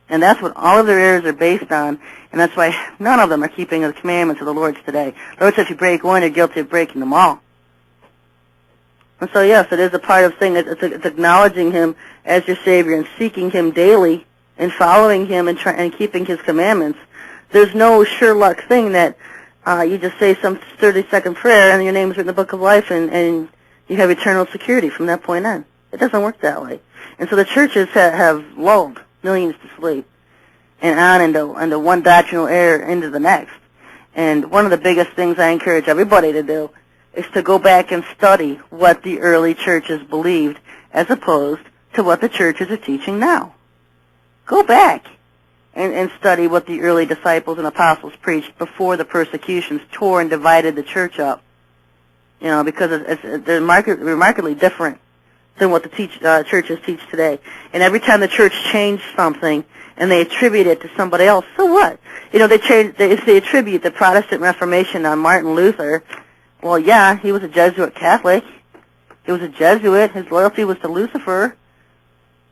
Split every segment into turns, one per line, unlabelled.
And that's what all of their errors are based on, and that's why none of them are keeping the commandments of the Lord's today. The Lord says if you break one, you're guilty of breaking them all. And so, yes, it is a part of thing. It's acknowledging Him as your Savior and seeking Him daily and following Him and keeping His commandments. There's no sure luck thing that you just say some 30-second prayer and your name's written in the Book of Life and you have eternal security from that point on. It doesn't work that way. And so the churches have lulled millions to sleep and on into one doctrinal error into the next. And one of the biggest things I encourage everybody to do is to go back and study what the early churches believed as opposed to what the churches are teaching now. Go back and study what the early disciples and apostles preached before the persecutions tore and divided the church up. You know, because they're remarkably different than what the churches teach today. And every time the church changed something and they attribute it to somebody else, so what? You know, they attribute the Protestant Reformation on Martin Luther. Well, yeah, he was a Jesuit Catholic. He was a Jesuit. His loyalty was to Lucifer.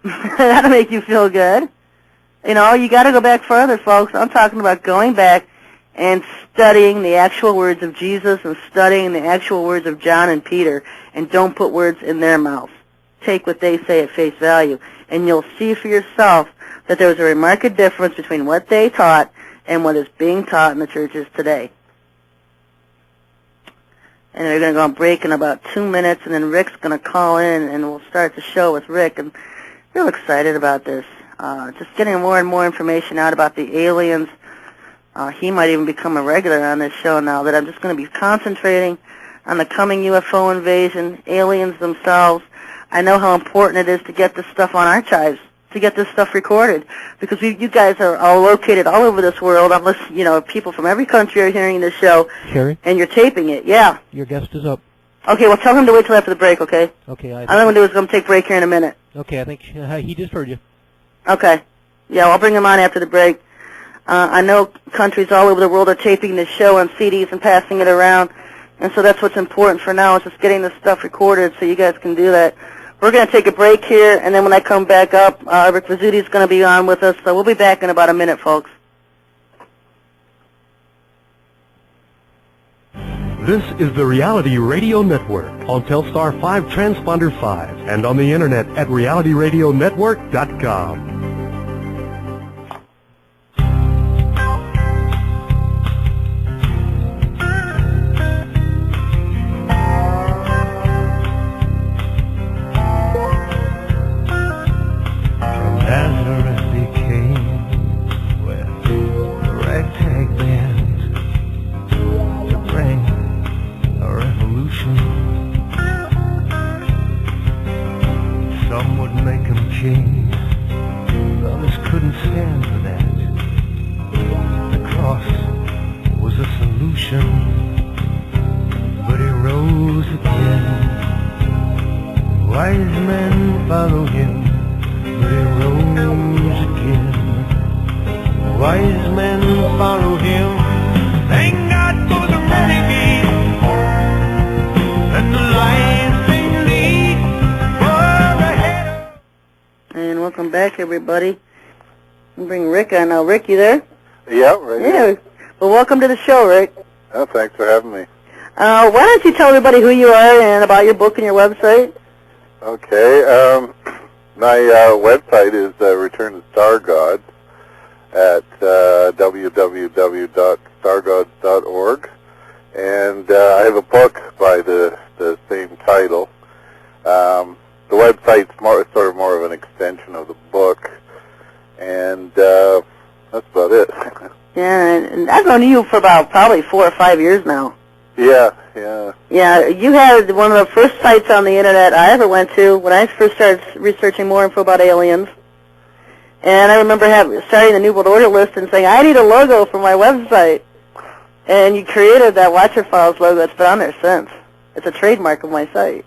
That'll make you feel good. You know, you got to go back further, folks. I'm talking about going back and studying the actual words of Jesus and studying the actual words of John and Peter, and don't put words in their mouths. Take what they say at face value, and you'll see for yourself that there was a remarkable difference between what they taught and what is being taught in the churches today. And we're going to go on break in about 2 minutes, and then Rick's going to call in, and we'll start the show with Rick. I'm real excited about this. Just getting more and more information out about the aliens. He might even become a regular on this show now, that I'm just going to be concentrating on the coming UFO invasion, aliens themselves. I know how important it is to get this stuff on archives, to get this stuff recorded, because you guys are all located all over this world. Unless, you know, people from every country are hearing this show.
Sherry?
And you're taping it. Yeah.
Your guest is up.
Okay, well, tell him to wait till after the break, okay?
Okay.
All I'm going to do is going to take a break here in a minute.
Okay, I think he just heard you.
Okay. Yeah, I'll bring him on after the break. I know countries all over the world are taping this show on CDs and passing it around, and so that's what's important for now, is just getting this stuff recorded so you guys can do that. We're going to take a break here, and then when I come back up, Rick Vizzuti is going to be on with us, so we'll be back in about a minute, folks.
This is the Reality Radio Network on Telstar 5 Transponder 5 and on the internet at realityradionetwork.com.
Others couldn't stand for that. The cross was a solution, but he rose again. Wise men follow him, but he rose again. Wise men follow him. Thank God for the renegade and the lives they lead.
And welcome back, everybody. We'll bring Rick on now. Rick, you there?
Yeah, right here.
Yeah. Well, welcome to the show, Rick.
Oh, thanks for having me.
Why don't you tell everybody who you are and about your book and your website?
Okay. My website is Return to Star Gods at www.stargods.org. And I have a book by the same title. The website's sort of more of an extension of the book, and that's about it.
Yeah, and I've known you for about probably 4 or 5 years now.
Yeah.
Yeah, you had one of the first sites on the internet I ever went to when I first started researching more info about aliens. And I remember starting the New World Order list and saying, I need a logo for my website. And you created that Watcher Files logo. It's been on there since. It's a trademark of my site.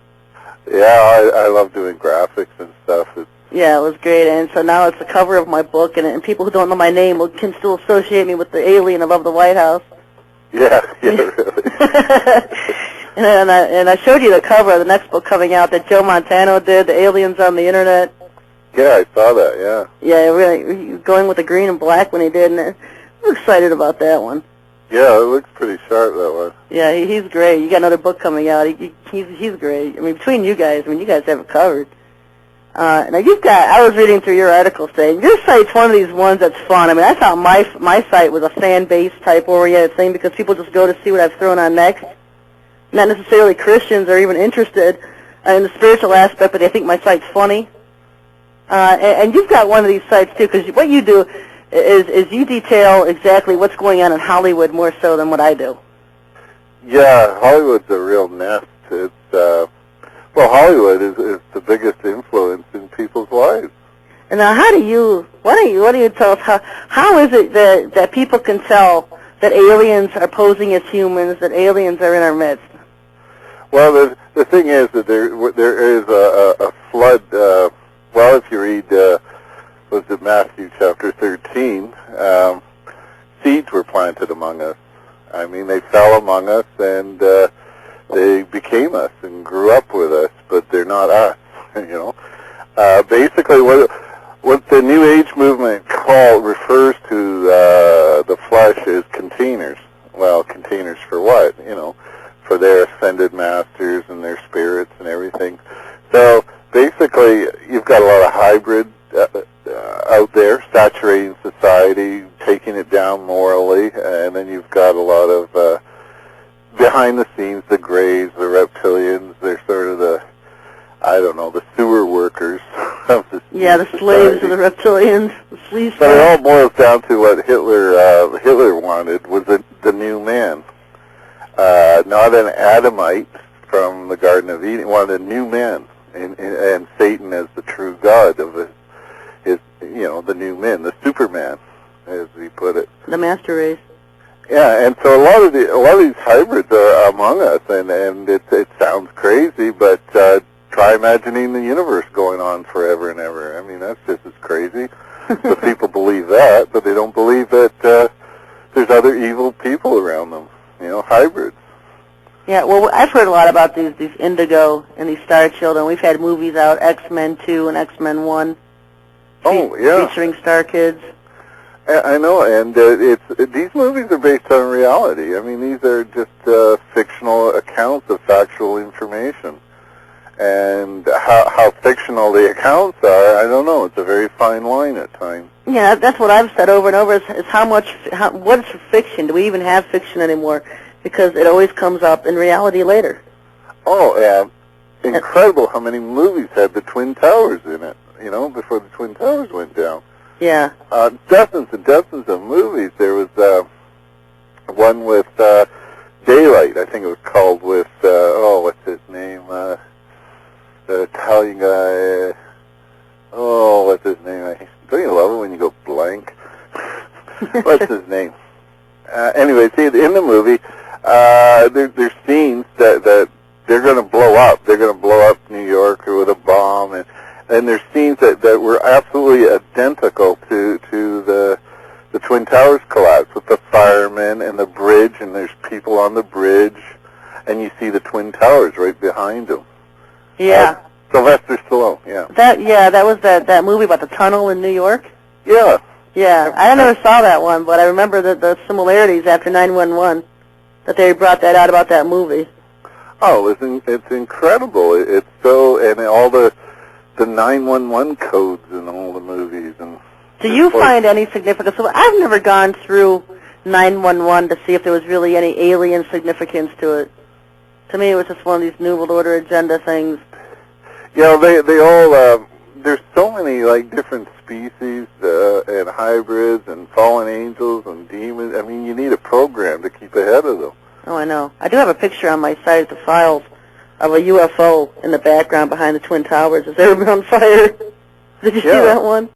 Yeah, I love doing graphics and stuff.
Yeah, it was great, and so now it's the cover of my book, and people who don't know my name can still associate me with the alien above the White House.
Yeah, really.
and I showed you the cover of the next book coming out that Joe Montano did, The Aliens on the Internet.
Yeah, I saw that, yeah.
Yeah, really, going with the green and black when he did, and I'm excited about that one.
Yeah, it looks pretty sharp, that one.
Yeah, he's great. You got another book coming out. He's great. I mean, between you guys, you guys have it covered. Now I was reading through your article saying your site's one of these ones that's fun. I mean, I thought my site was a fan-based type oriented thing because people just go to see what I've thrown on next. Not necessarily Christians are even interested in the spiritual aspect, but they think my site's funny. And you've got one of these sites too, because what you do is you detail exactly what's going on in Hollywood more so than what I do.
Yeah, Hollywood's a real nest. It's well, Hollywood is the biggest influence in people's lives.
And now, why don't you tell us how is it that people can tell that aliens are posing as humans, that aliens are in our midst?
Well, the thing is that there is a flood. Well, if you read, was it Matthew chapter 13, seeds were planted among us. I mean, they fell among us, and they became us and grew up with us, but they're not us, you know. Basically, what the New Age movement refers to the flesh is containers. Well, containers for what? You know, for their ascended masters and their spirits and everything. So basically, you've got a lot of hybrid out there saturating society, taking it down morally, and then you've got a lot of behind the scenes, the Greys, the reptilians. They're sort of the sewer workers of the
the slaves of the reptilians, the sleaze.
But it all boils down to what Hitler wanted was the new man, not an Adamite from the Garden of Eden. He wanted a new man, and Satan as the true god of his the new man, the Superman, as he put it.
The master race.
Yeah, and so a lot of these hybrids are among us, and it sounds crazy, but try imagining the universe going on forever and ever. I mean, that's just as crazy. But people believe that, but they don't believe that there's other evil people around them. Hybrids.
Yeah, well, I've heard a lot about these Indigo and these Star Children. We've had movies out, X-Men 2 and X-Men 1.
Oh, yeah.
Featuring Star Kids.
I know, and these movies are based on reality. I mean, these are just fictional accounts of factual information. And how fictional the accounts are, I don't know. It's a very fine line at times. Yeah,
that's what I've said over and over, is what's fiction? Do we even have fiction anymore? Because it always comes up in reality later.
Oh, yeah. Incredible how many movies had the Twin Towers in it, before the Twin Towers went down.
Yeah.
Dozens and dozens of movies. There was one with Daylight, I think it was called, with, what's his name? The Italian guy. Oh, what's his name? Don't you love it when you go blank? What's his name? Anyway, see, in the movie, there's scenes that they're going to blow up. They're going to blow up New York with a bomb, and there's scenes that were absolutely identical to the Twin Towers collapse, with the firemen and the bridge, and there's people on the bridge, and you see the Twin Towers right behind them.
Yeah.
Sylvester Stallone, yeah.
That was that movie about the tunnel in New York?
Yeah.
Yeah, I never saw that one, but I remember the similarities after 9/11, that they brought that out about that movie.
Oh, it's incredible. It's so, and all the 911 codes in all the movies. And
do you find any significance? So I've never gone through 911 to see if there was really any alien significance to it. To me, it was just one of these New World Order agenda things.
Yeah, they all, there's so many, different species and hybrids and fallen angels and demons. I mean, you need a program to keep ahead of them.
Oh, I know. I do have a picture on my site of the files of a UFO in the background behind the Twin Towers. Has it ever been on fire? Did you see that one?